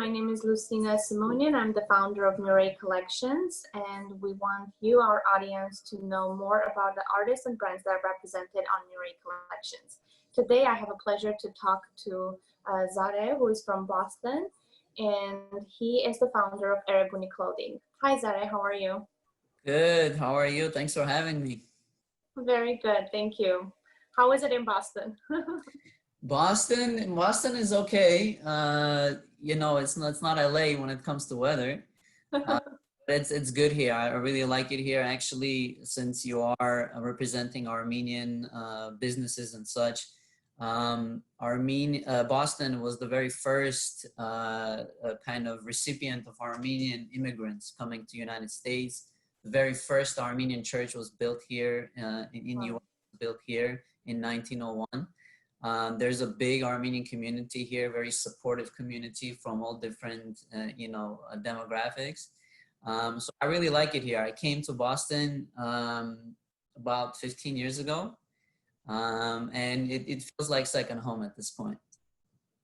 name is Lucina Simonian. I'm the founder of Murray Collections, and we want you, our audience, to know more about the artists and brands that are represented on Murray Collections. Today, I have a pleasure to talk to Zare, who is from Boston, and he is the founder of Erebuni Clothing. Hi, Zare, how are you? Good. How are you? Thanks for having me. Very good, thank you. How is it in Boston? Boston is okay. You know, it's not LA when it comes to weather. But it's good here. I really like it here. Actually, since you are representing Armenian businesses and such, Boston was the very first kind of recipient of Armenian immigrants coming to United States. The very first Armenian church was built here in US, built here in 1901. There's a big Armenian community here, very supportive community from all different, demographics. So I really like it here. I came to Boston about 15 years ago, and it feels like second home at this point.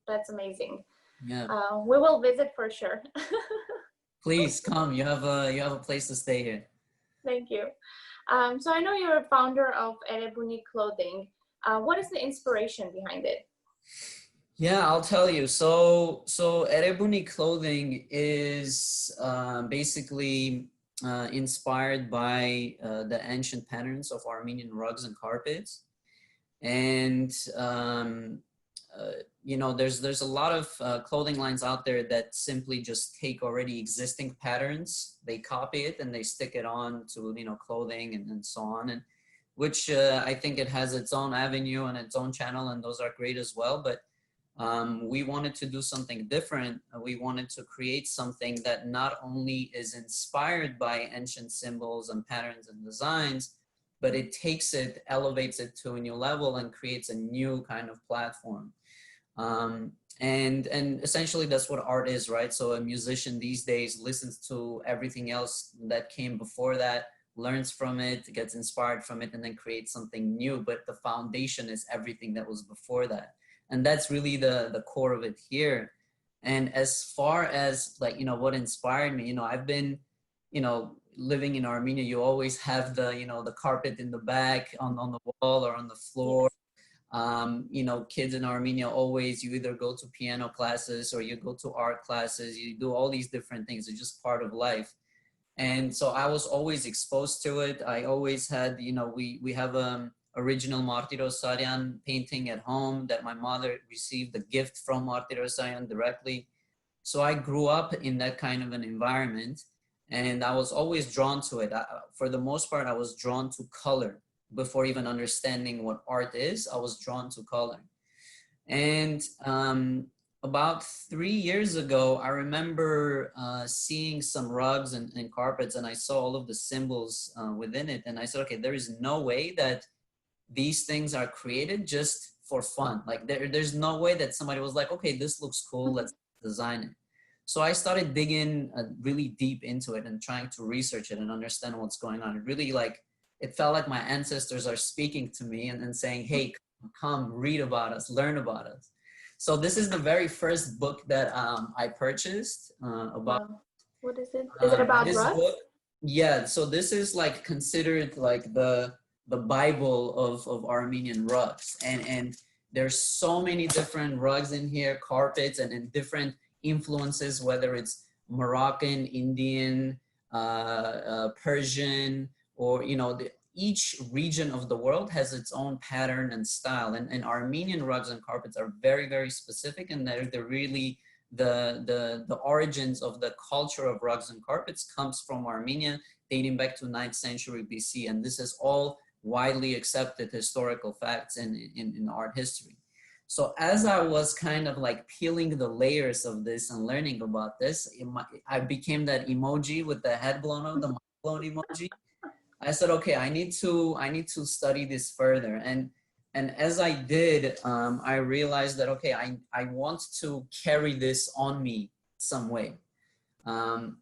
That's amazing. Yeah. We will visit for sure. Please come. You have a place to stay here. Thank you. So I know you're a founder of Erebuni Clothing. What is the inspiration behind it? Yeah, I'll tell you. So Erebuni Clothing is basically inspired by the ancient patterns of Armenian rugs and carpets. And there's a lot of clothing lines out there that simply just take already existing patterns, they copy it and they stick it on to clothing and so on, and which I think it has its own avenue and its own channel, and those are great as well. But we wanted to do something different. We wanted to create something that not only is inspired by ancient symbols and patterns and designs, but it takes it, elevates it to a new level and creates a new kind of platform. And essentially that's what art is, right? So a musician these days listens to everything else that came before that, learns from it, gets inspired from it, and then creates something new. But the foundation is everything that was before that. And that's really the core of it here. And as far as what inspired me, I've been, living in Armenia, you always have the carpet in the back on the wall or on the floor. Kids in Armenia always, you either go to piano classes or you go to art classes, you do all these different things. It's just part of life. And so I was always exposed to it. I always had, we have original Martiros Saryan painting at home that my mother received a gift from Martiros Saryan directly. So I grew up in that kind of an environment, and I was always drawn to it. For the most part, I was drawn to color. Before even understanding what art is, I was drawn to color. And about 3 years ago, I remember seeing some rugs and carpets, and I saw all of the symbols within it. And I said, okay, there is no way that these things are created just for fun. Like there's no way that somebody was like, okay, this looks cool, let's design it. So I started digging really deep into it and trying to research it and understand what's going on. It really it felt like my ancestors are speaking to me and saying, hey, come read about us, learn about us. So this is the very first book that I purchased about. Wow. What is it? Is it about rugs? Yeah, so this is considered the Bible of Armenian rugs. And there's so many different rugs in here, carpets, and different influences, whether it's Moroccan, Indian, Persian, or each region of the world has its own pattern and style, and Armenian rugs and carpets are very, very specific, and they're really the origins of the culture of rugs and carpets comes from Armenia, dating back to 9th century BC, and this is all widely accepted historical facts in art history. So as I was kind of peeling the layers of this and learning about this, I became that emoji with the head blown off, the mind blown emoji. I said, okay, I need to study this further. And as I did, I realized that, okay, I want to carry this on me some way. I'm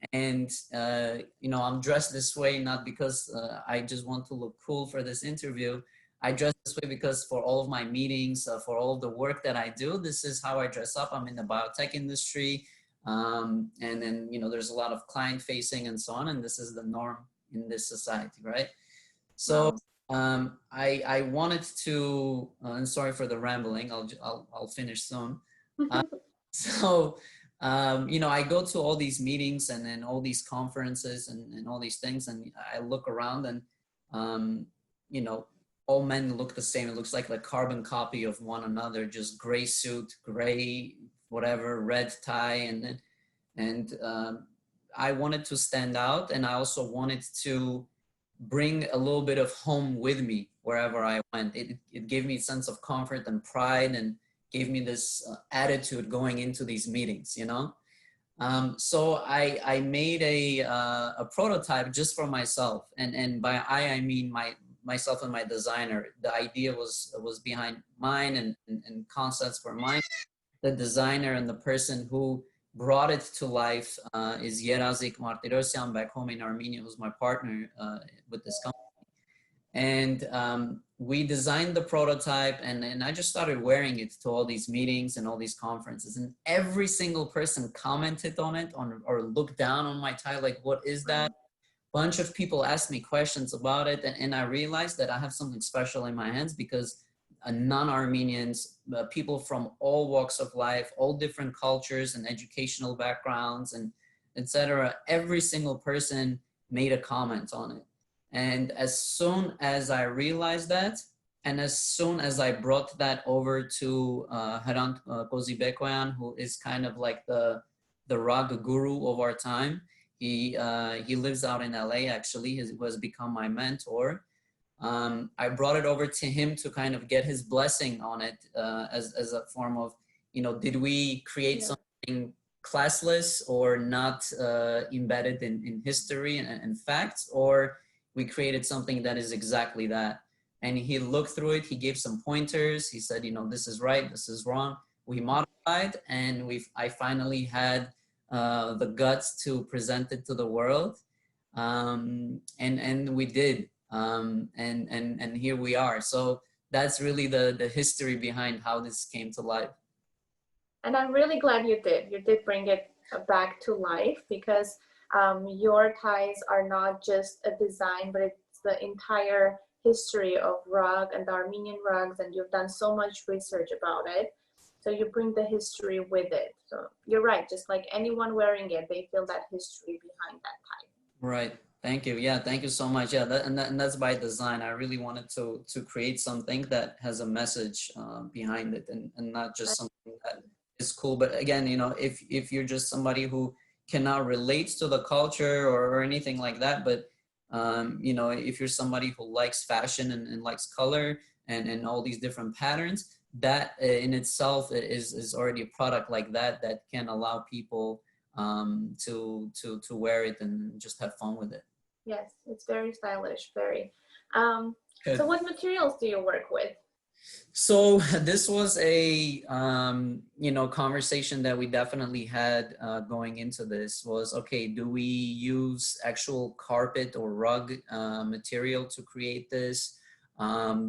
dressed this way, not because I just want to look cool for this interview. I dress this way because for all of my meetings, for all of the work that I do, this is how I dress up. I'm in the biotech industry. And then, you know, there's a lot of client facing and so on, and this is the norm in this society, right? So I wanted to, and sorry for the rambling, I'll finish soon. So, you know, I go to all these meetings and then all these conferences and all these things, and I look around and, you know, all men look the same. It looks like a carbon copy of one another, just gray suit, gray, whatever, red tie. And I wanted to stand out, and I also wanted to bring a little bit of home with me wherever I went. It gave me a sense of comfort and pride, and gave me this attitude going into these meetings, you know? So I made a prototype just for myself. And by I mean myself and my designer. The idea was behind mine, and concepts were mine. The designer and the person who brought it to life is Yerazik Martirosyan back home in Armenia, who's my partner with this company. And we designed the prototype, and I just started wearing it to all these meetings and all these conferences, and every single person commented on it or looked down on my tie, like, what is that? Bunch of people asked me questions about it, and I realized that I have something special in my hands, because non-Armenians, people from all walks of life, all different cultures and educational backgrounds and etc., every single person made a comment on it. And as soon as I realized that, and as soon as I brought that over to Hrant Kozibekyan, who is kind of like the rag guru of our time, he lives out in LA, actually. He has become my mentor. I brought it over to him to kind of get his blessing on it, as a form of, you know, did we create something classless or not embedded in history and facts, or we created something that is exactly that? And he looked through it, he gave some pointers, he said, you know, this is right, this is wrong. We modified, and I finally had the guts to present it to the world. And we did. And here we are. So that's really the history behind how this came to life. And I'm really glad you did bring it back to life, because your ties are not just a design, but it's the entire history of rug and the Armenian rugs, and you've done so much research about it. So you bring the history with it. So you're right, just like anyone wearing it, they feel that history behind that tie. Right. Thank you. Yeah, thank you so much. Yeah, and that's by design. I really wanted to create something that has a message behind it, and not just something that is cool. But again, you know, if you're just somebody who cannot relate to the culture or anything like that, but you know, if you're somebody who likes fashion and likes color and all these different patterns, that in itself is already a product like that can allow people to wear it and just have fun with it. Yes, it's very stylish, very. So what materials do you work with? So this was a you know, conversation that we definitely had going into this. Was, okay, do we use actual carpet or rug material to create this?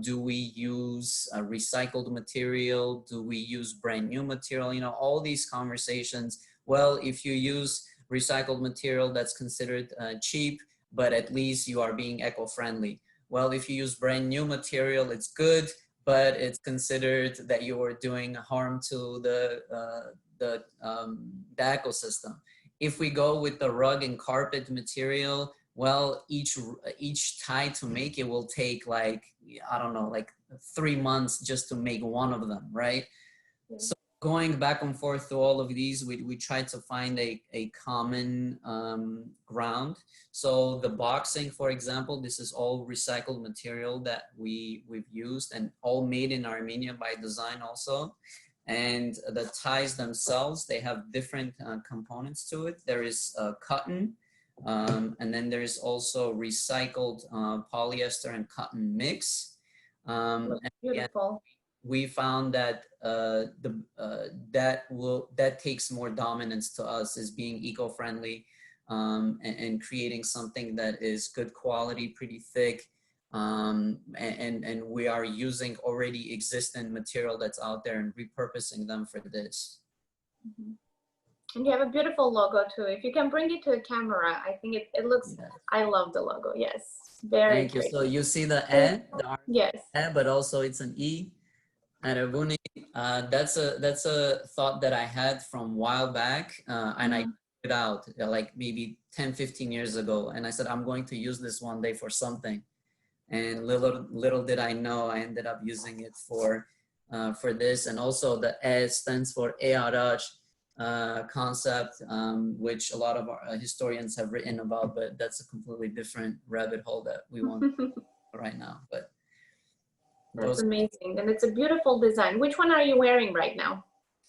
Do we use recycled material? Do we use brand new material? You know, all these conversations. Well, if you use recycled material, that's considered cheap, but at least you are being eco-friendly. Well, if you use brand new material, it's good, but it's considered that you are doing harm to the ecosystem. If we go with the rug and carpet material, well, each tie to make it will take, like, I don't know, like 3 months just to make one of them, right? Yeah. So going back and forth through all of these, we tried to find a common ground. So the boxing, for example, this is all recycled material that we've used, and all made in Armenia by design also. And the ties themselves, they have different components to it. There is cotton, and then there's also recycled polyester and cotton mix. Beautiful. We found that that takes more dominance to us as being eco-friendly, and creating something that is good quality, pretty thick, and we are using already existing material that's out there and repurposing them for this. Mm-hmm. And you have a beautiful logo too. If you can bring it to a camera, I think it looks, Yes. I love the logo. Yes, very Thank you. great. So you see the So, E, the R, yes. but also it's an E. Erebuni. That's a thought that I had from a while back, and I Mhm. put it out like maybe 10, 15 years ago. And I said, I'm going to use this one day for something. And little did I know, I ended up using it for this. And also the E stands for ERH concept, which a lot of our historians have written about, but that's a completely different rabbit hole that we won't right now. But That's those. amazing. And it's a beautiful design. Which one are you wearing right now?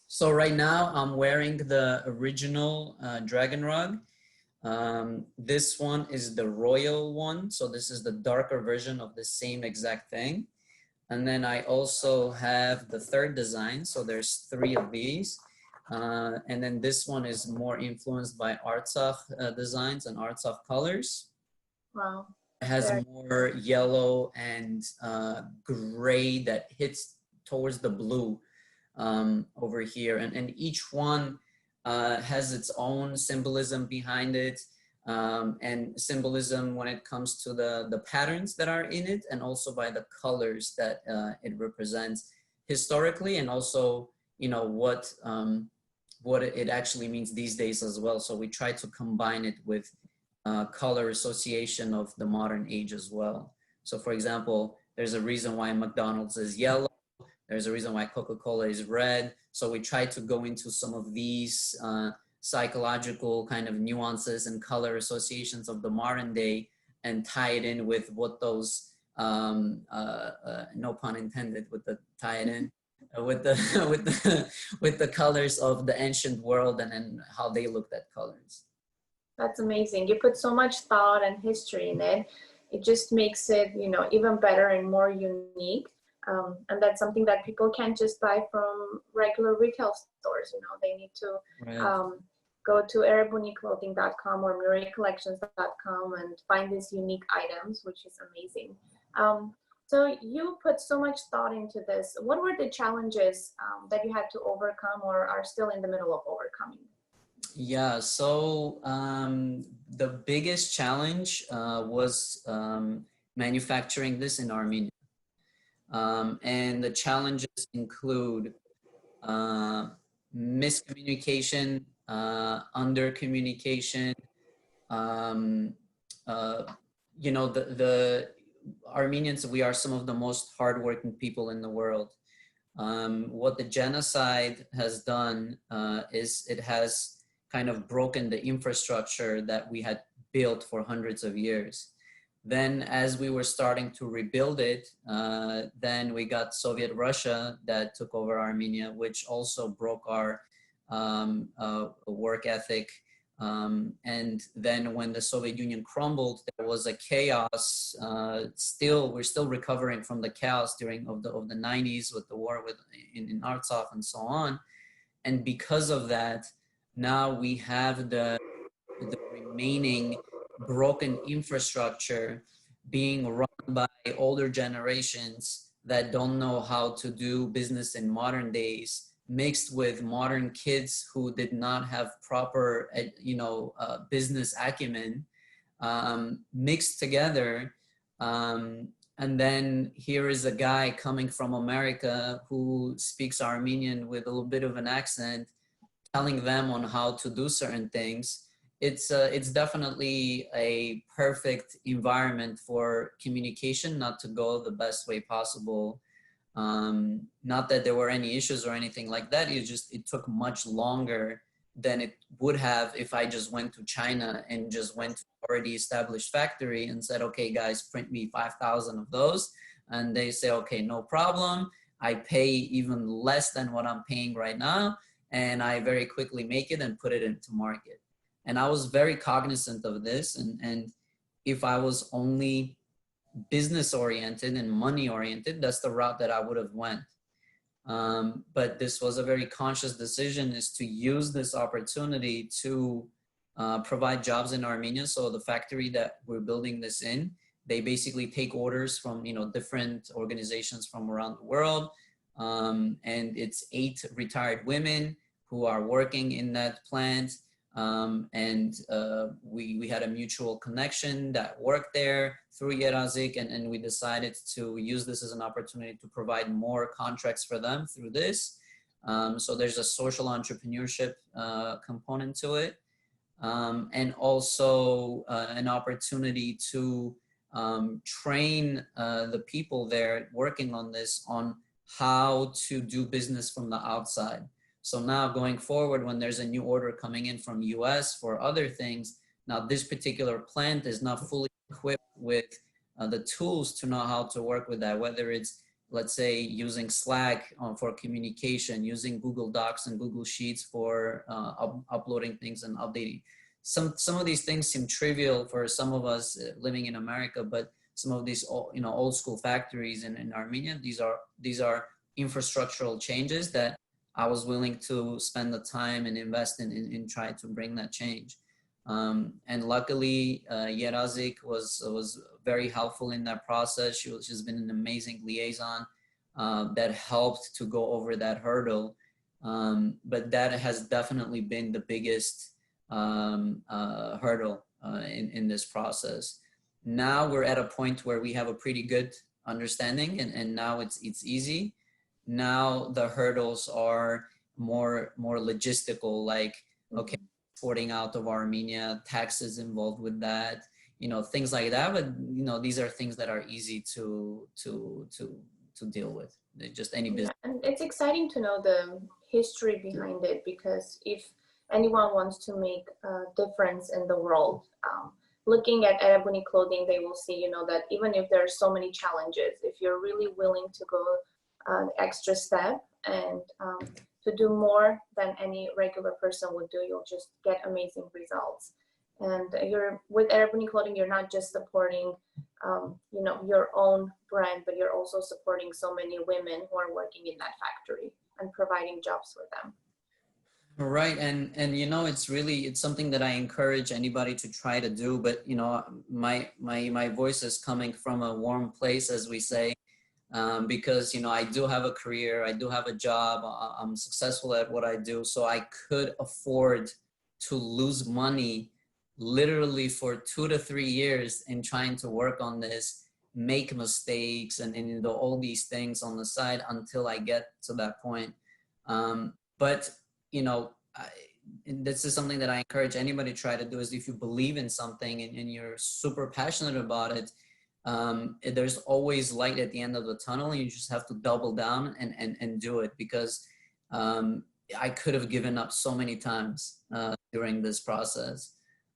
So right now I'm wearing the original dragon rug. This one is the royal one. So this is the darker version of the same exact thing. And then I also have the third design. So there's three of these. And then this one is more influenced by Artsakh designs and Artsakh colors. Wow. It has Very more yellow and gray that hits towards the blue over here. And each one has its own symbolism behind it. And symbolism when it comes to the patterns that are in it, and also by the colors that it represents historically, and also, you know, what it actually means these days as well. So we try to combine it with color association of the modern age as well. So for example, there's a reason why McDonald's is yellow. There's a reason why Coca-Cola is red. So we try to go into some of these psychological kind of nuances and color associations of the modern day and tie it in with what those, no pun intended with the tie it in, with the, with the colors of the ancient world and how they looked at colors. That's amazing. You put so much thought and history in it. It just makes it, you know, even better and more unique. And that's something that people can't just buy from regular retail stores. You know, they need to Right. go to erebuniclothing.com or murraycollections.com and find these unique items, which is amazing. So you put so much thought into this. What were the challenges that you had to overcome or are still in the middle of overcoming? Yeah, so the biggest challenge was manufacturing this in Armenia. And the challenges include miscommunication, under communication. Um, uh, you know, the Armenians, we are some of the most hardworking people in the world. What the genocide has done is it has kind of broken the infrastructure that we had built for hundreds of years. Then as we were starting to rebuild it, then we got Soviet Russia that took over Armenia, which also broke our work ethic. And then when the Soviet Union crumbled, there was a chaos. We're still recovering from the chaos during of the 90s with the war in Artsakh and so on. And because of that, now we have the remaining broken infrastructure being run by older generations that don't know how to do business in modern days, mixed with modern kids who did not have proper, business acumen, mixed together. And then here is a guy coming from America who speaks Armenian with a little bit of an accent, telling them on how to do certain things. It's definitely a perfect environment for communication not to go the best way possible. Not that there were any issues or anything like that. It took much longer than it would have if I just went to China and just went to already established factory and said, okay, guys, print me 5,000 of those. And they say, okay, no problem. I pay even less than what I'm paying right now. And I very quickly make it and put it into market. And I was very cognizant of this. And if I was only business oriented and money oriented, that's the route that I would have went. But this was a very conscious decision, is to use this opportunity to provide jobs in Armenia. So the factory that we're building this in, they basically take orders from different organizations from around the world. And it's 8 retired women who are working in that plant. We had a mutual connection that worked there through Yerazik, and we decided to use this as an opportunity to provide more contracts for them through this. So there's a social entrepreneurship component to it, and also an opportunity to train the people there working on this on how to do business from the outside. So now going forward, when there's a new order coming in from US for other things, now this particular plant is not fully equipped with the tools to know how to work with that, whether it's, let's say, using Slack for communication, using Google Docs and Google Sheets for uploading things and updating. Some of these things seem trivial for some of us living in America, but some of these old school factories in Armenia, these are infrastructural changes that I was willing to spend the time and invest in try to bring that change. And luckily, Yerazik was very helpful in that process. She's been an amazing liaison that helped to go over that hurdle. But that has definitely been the biggest hurdle in this process. Now we're at a point where we have a pretty good understanding, and now it's easy. Now the hurdles are more logistical, like, okay, exporting out of Armenia, taxes involved with that, things like that. But these are things that are easy to deal with. They're just any business. Yeah, and it's exciting to know the history behind it, because if anyone wants to make a difference in the world, looking at Erebuni clothing, they will see, that even if there are so many challenges, if you're really willing to go an extra step and to do more than any regular person would do, you'll just get amazing results. And you're with Erebuni clothing, you're not just supporting your own brand, but you're also supporting so many women who are working in that factory and providing jobs for them. Right, and it's something that I encourage anybody to try to do. But my voice is coming from a warm place, as we say, because I do have a career, I do have a job, I'm successful at what I do, so I could afford to lose money literally for 2 to 3 years in trying to work on this, make mistakes, and all these things on the side until I get to that point. But this is something that I encourage anybody to try to do, is if you believe in something and you're super passionate about it, there's always light at the end of the tunnel, and you just have to double down and do it, because I could have given up so many times during this process.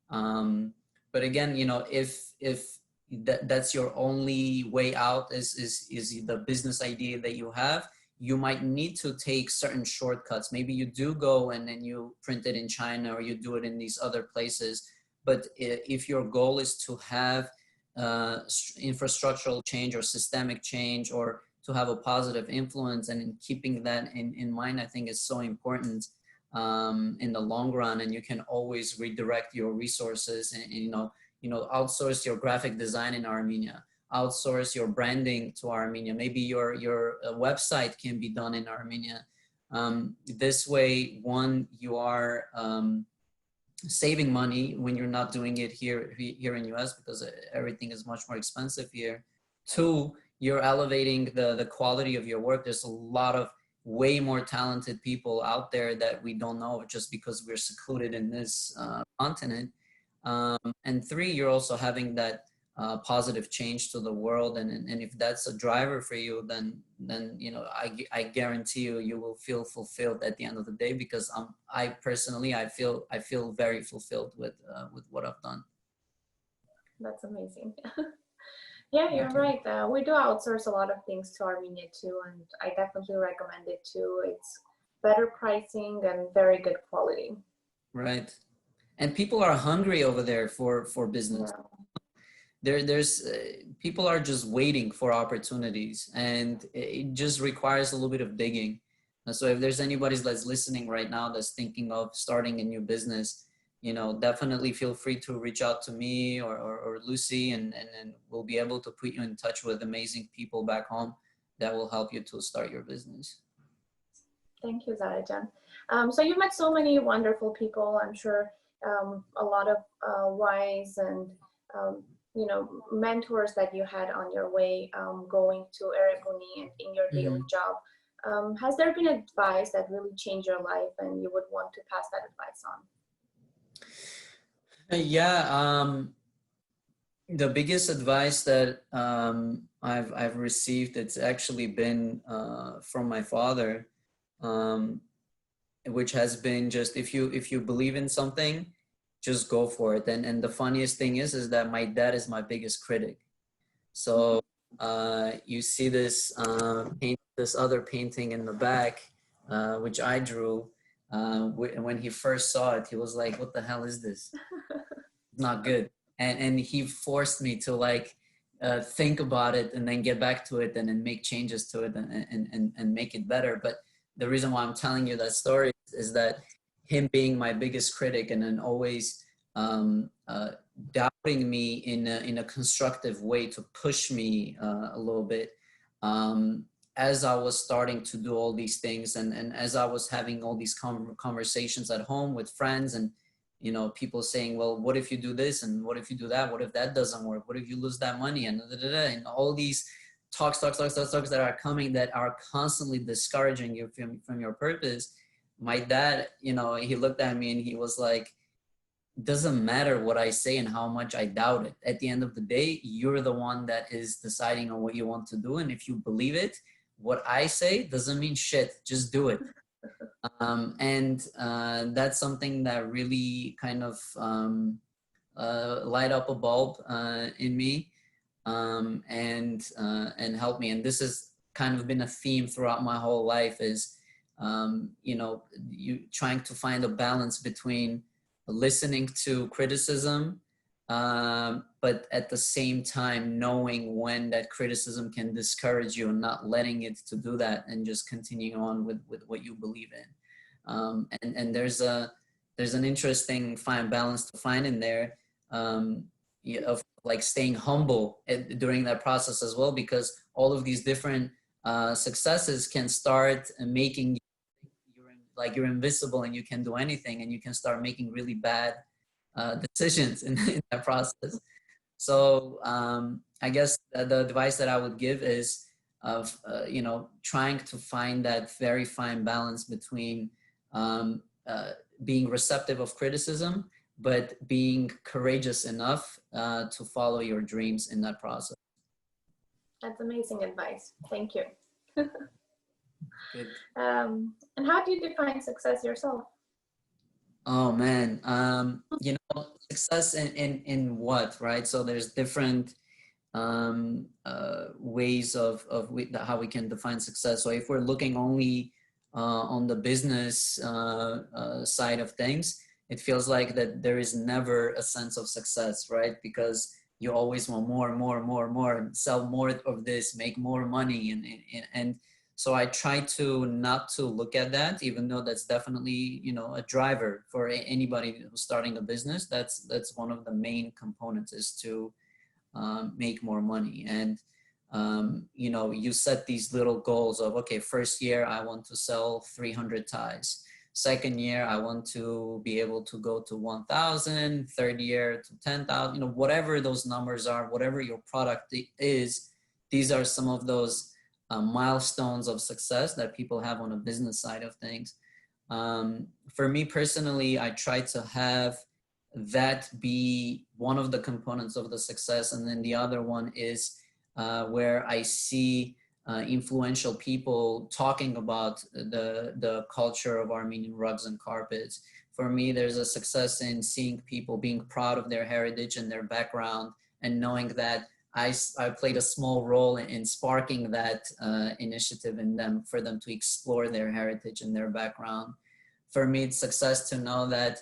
But again, if that's your only way out is the business idea that you have, you might need to take certain shortcuts. Maybe you do go and then you print it in China, or you do it in these other places. But if your goal is to have infrastructural change or systemic change, or to have a positive influence, and in keeping that in mind, I think is so important in the long run. And you can always redirect your resources and outsource your graphic design in Armenia, outsource your branding to Armenia. Maybe your website can be done in Armenia. This way, one, you are saving money when you're not doing it here in US, because everything is much more expensive here. Two, you're elevating the quality of your work. There's a lot of way more talented people out there that we don't know just because we're secluded in this continent. And three, you're also having that positive change to the world, and if that's a driver for you, then I guarantee you will feel fulfilled at the end of the day, because I personally feel very fulfilled with what I've done. That's amazing. Yeah, you're right. We do outsource a lot of things to Armenia too, and I definitely recommend it too. It's better pricing and very good quality. Right, and people are hungry over there for business. Yeah. There's people are just waiting for opportunities, and it just requires a little bit of digging. So if there's anybody that's listening right now that's thinking of starting a new business, definitely feel free to reach out to me or Lucy, and we'll be able to put you in touch with amazing people back home that will help you to start your business. Thank you, Zarajan. So you've met so many wonderful people. I'm sure a lot of wise and mentors that you had on your way going to Erebuni and in your daily job. Has there been advice that really changed your life and you would want to pass that advice on? Yeah, the biggest advice that I've received, it's actually been from my father, which has been just if you believe in something, just go for it. And the funniest thing is that my dad is my biggest critic. So you see this this other painting in the back, which I drew. When he first saw it, he was like, "What the hell is this? It's not good." And he forced me to like think about it and then get back to it and then make changes to it and make it better. But the reason why I'm telling you that story is that him being my biggest critic and then always doubting me in a constructive way to push me a little bit as I was starting to do all these things and as I was having all these conversations at home with friends and people saying, well, what if you do this and what if you do that? What if that doesn't work? What if you lose that money? And all these talks that are coming that are constantly discouraging you from your purpose. My dad, he looked at me and he was like, doesn't matter what I say and how much I doubt it. At the end of the day, you're the one that is deciding on what you want to do. And if you believe it, what I say doesn't mean shit. Just do it. That's something that really kind of light up a bulb in me and help me. And this has kind of been a theme throughout my whole life is, you trying to find a balance between listening to criticism, but at the same time knowing when that criticism can discourage you and not letting it to do that and just continuing on with what you believe in. And there's an interesting fine balance to find in there of like staying humble during that process as well, because all of these different successes can start making you're invisible and you can do anything, and you can start making really bad decisions in that process. So I guess the advice that I would give is of trying to find that very fine balance between being receptive of criticism, but being courageous enough to follow your dreams in that process. That's amazing advice. Thank you. Good. And how do you define success yourself? Oh man, success in what, right? So there's different ways of how we can define success. So if we're looking only on the business side of things, it feels like that there is never a sense of success, right? Because you always want more, sell more of this, make more money, and so I try to not to look at that, even though that's definitely, a driver for anybody who's starting a business. That's one of the main components is to make more money. And, you set these little goals of, okay, first year, I want to sell 300 ties. Second year, I want to be able to go to 1,000, third year to 10,000, whatever those numbers are, whatever your product is, these are some of those milestones of success that people have on a business side of things. For me personally, I try to have that be one of the components of the success. And then the other one is where I see influential people talking about the culture of Armenian rugs and carpets. For me, there's a success in seeing people being proud of their heritage and their background and knowing that I played a small role in sparking that initiative in them for them to explore their heritage and their background. For me, it's success to know that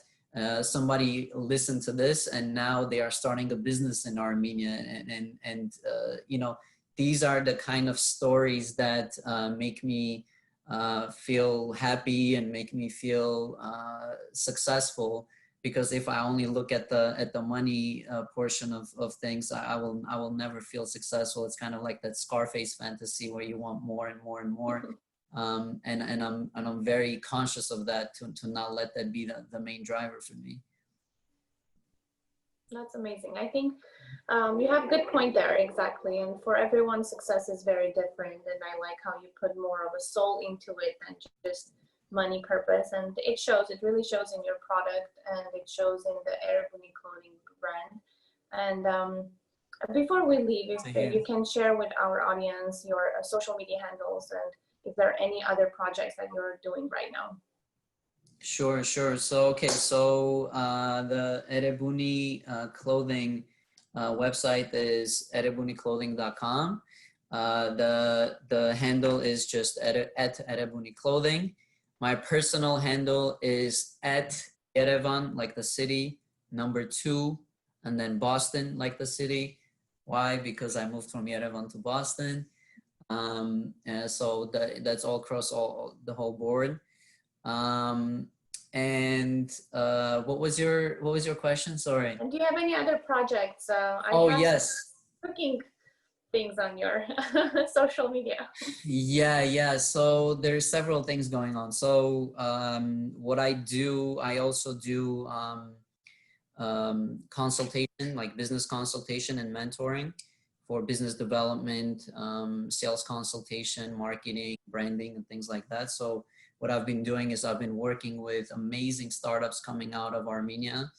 somebody listened to this and now they are starting a business in Armenia. And these are the kind of stories that make me feel happy and make me feel successful. Because if I only look at the money portion of things, I will never feel successful. It's kind of like that Scarface fantasy where you want more and more and more. I'm very conscious of that to not let that be the main driver for me. That's amazing. I think you have a good point there, exactly. And for everyone, success is very different. And I like how you put more of a soul into it than just money purpose. And it shows, it really shows in your product, and it shows in the Erebuni clothing brand. And before we leave, if you can share with our audience your social media handles and if there are any other projects that you're doing right now. Sure. So, okay. So the Erebuni clothing website is erebuniclothing.com. The handle is just at Erebuni Clothing. My personal handle is at Yerevan, like the city, number 2, and then Boston, like the city. Why? Because I moved from Yerevan to Boston. So that's all across the whole board. What was your question? Sorry. And do you have any other projects? Yes. Cooking things on your social media. Yeah. So there's several things going on. So what I do, I also do consultation, like business consultation and mentoring for business development, sales consultation, marketing, branding, and things like that. So what I've been doing is I've been working with amazing startups coming out of Armenia,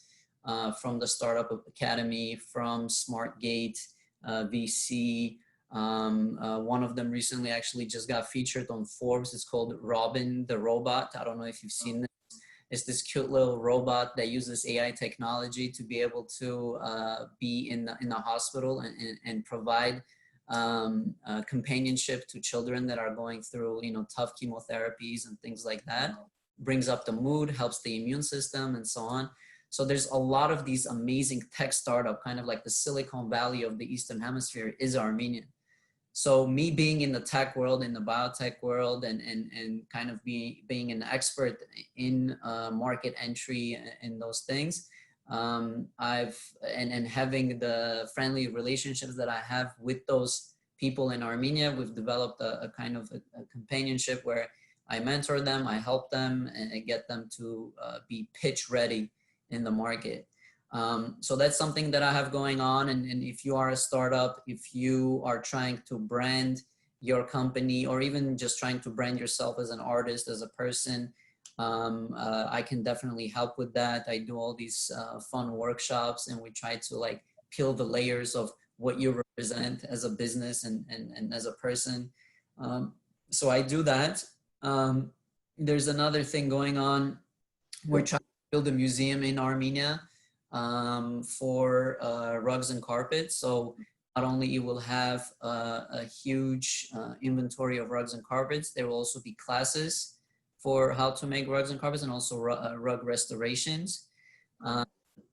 from the Startup Academy, from SmartGate, VC. One of them recently actually just got featured on Forbes. It's called Robin the Robot. I don't know if you've seen this. It's this cute little robot that uses AI technology to be able to be in the hospital and provide companionship to children that are going through, tough chemotherapies and things like that. Brings up the mood, helps the immune system, and so on. So there's a lot of these amazing tech startup, kind of like the Silicon Valley of the Eastern Hemisphere is Armenian. So me being in the tech world, in the biotech world, and kind of being an expert in market entry and those things, and having the friendly relationships that I have with those people in Armenia, we've developed a kind of a companionship where I mentor them, I help them, and I get them to be pitch ready in the market. So that's something that I have going on. And if you are a startup, if you are trying to brand your company, or even just trying to brand yourself as an artist, as a person, I can definitely help with that. I do all these fun workshops, and we try to like peel the layers of what you represent as a business and as a person. So I do that. There's another thing going on. We're trying to build a museum in Armenia for rugs and carpets. So not only you will have a huge inventory of rugs and carpets, there will also be classes for how to make rugs and carpets, and also rug restorations.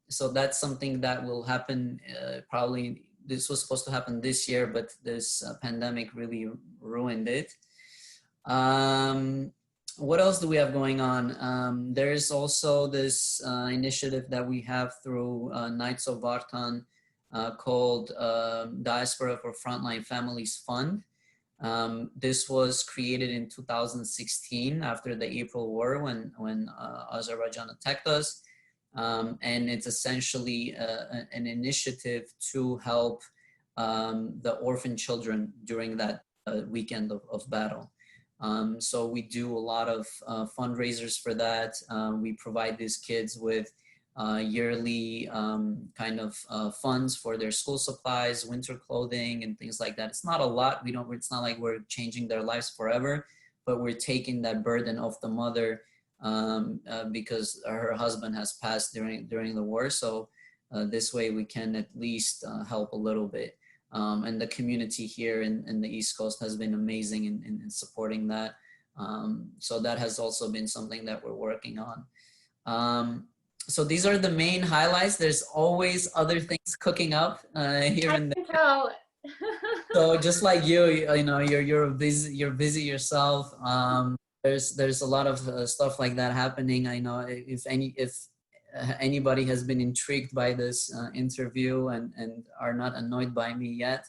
So that's something that will happen probably. This was supposed to happen this year, but this pandemic really ruined it. What else do we have going on? There's also this initiative that we have through Knights of Vartan called Diaspora for Frontline Families Fund. This was created in 2016 after the April War when Azerbaijan attacked us. And it's essentially an initiative to help the orphan children during that weekend of battle. So we do a lot of fundraisers for that. We provide these kids with yearly kind of funds for their school supplies, winter clothing, and things like that. It's not a lot. It's not like we're changing their lives forever, but we're taking that burden off the mother because her husband has passed during the war. So this way we can at least help a little bit. And the community here in the East Coast has been amazing in supporting that. So that has also been something that we're working on. So these are the main highlights. There's always other things cooking up here and there. So just like you're busy yourself. There's a lot of stuff like that happening. I know if anybody has been intrigued by this interview and are not annoyed by me yet,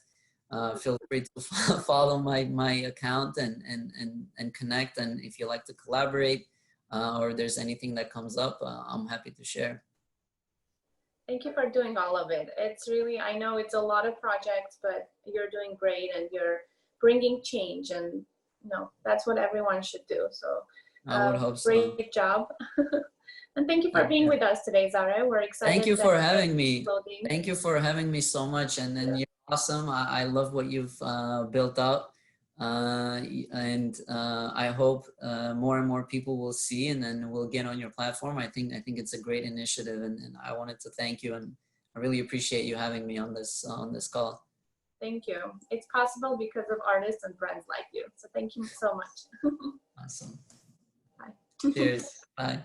feel free to follow my account and connect. And if you like to collaborate or there's anything that comes up, I'm happy to share. Thank you for doing all of it. It's really, I know it's a lot of projects, but you're doing great and you're bringing change, and that's what everyone should do. So I would hope so. Great job. And thank you for being with us today, Zara. We're excited. Thank you for having me. Clothing. Thank you for having me so much. And then you're awesome. I love what you've built up. And I hope more and more people will see, and then we'll get on your platform. I think it's a great initiative, and I wanted to thank you, and I really appreciate you having me on this call. Thank you. It's possible because of artists and brands like you. So thank you so much. Awesome. Bye. Cheers. Bye.